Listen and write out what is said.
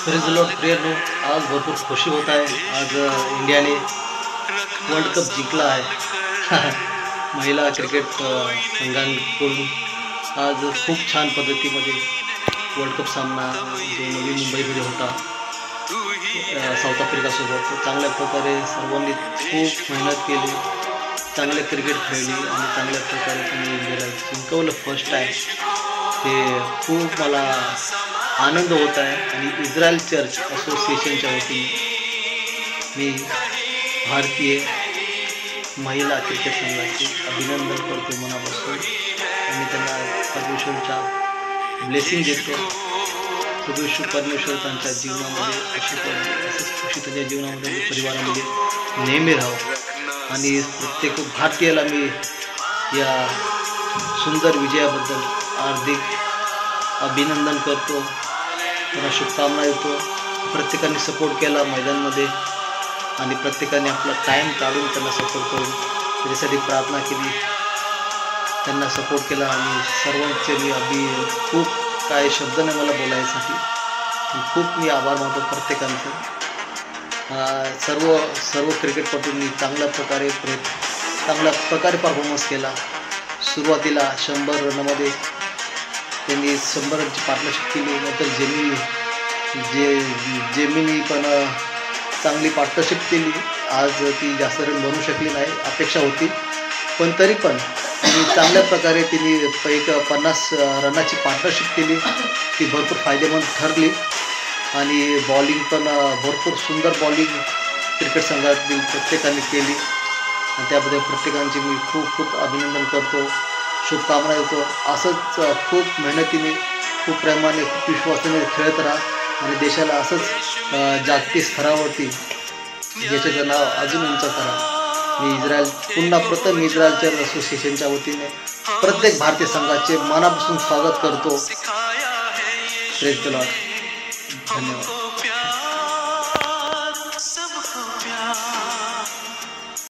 Praise Lord प्रियनो, आज भरपूर खुशी होत आहे। आज इंडियाने वर्ल्ड कप जिंकला आहे। महिला क्रिकेट संघांकडून आज खूप छान पद्धतीमध्ये वर्ल्ड कप सामना जो नवी मुंबईमध्ये होता साऊथ आफ्रिकासोबत, चांगल्या प्रकारे सर्वांनी खूप मेहनत केली, चांगले क्रिकेट खेळली आणि चांगल्या प्रकारे त्यांनी इंडियाला जिंकवलं फर्स्ट टाईम। हे खूप मला आनंद होत आहे आणि इस्रायल चर्च असोसिएशनच्या वतीने मी भारतीय महिला क्रिकेट संघाचे अभिनंदन करतो मनापासून आणि त्यांना परमेश्वरच्या ब्लेसिंग देतो। परमेश्वर त्यांच्या जीवनामध्ये असंच खुशी त्यांच्या जीवनामध्ये परिवारामध्ये नेहमी राहावं आणि प्रत्येक भारतीयाला मी या सुंदर विजयाबद्दल हार्दिक अभिनंदन करतो, त्यांना शुभकामना देतो। प्रत्येकाने सपोर्ट केला मैदानामध्ये आणि प्रत्येकाने आपला टाईम काढून त्यांना सपोर्ट करून त्याच्यासाठी प्रार्थना केली, त्यांना सपोर्ट केला आणि सर्वांचे मी खूप काय शब्द नाही मला बोलायसाठी, खूप मी आभार मानतो प्रत्येकांचं। सर्व क्रिकेटपटूंनी चांगल्या प्रकारे परफॉर्मन्स केला। सुरुवातीला 100 रनमध्ये त्यांनी 100 रनची पार्टनरशिप केली, नंतर जेमिनी पण चांगली पार्टनरशिप केली। आज ती जास्त रन बनवू शकली नाही, अपेक्षा होती, पण तरी पण तिने चांगल्या प्रकारे तिने एक 50 रनाची पार्टनरशिप केली, ती भरपूर फायदेमंद ठरली आणि बॉलिंग पण भरपूर सुंदर बॉलिंग क्रिकेट संघातील प्रत्येकाने केली आणि त्याबद्दल प्रत्येकांचे मी खूप अभिनंदन करतो, शुभकामना देतो। असंच खूप मेहनतीने, खूप प्रेमाने, खूप विश्वासाने खेळत राहा आणि देशाला असंच जागतिक स्तरावरती देशाचं नाव अजून उंच करा। मी प्रथम इस्रायल चर्च असोसिएशनच्या वतीने प्रत्येक भारतीय संघाचे मनापासून स्वागत करतो। Praise the Lord. धन्यवाद।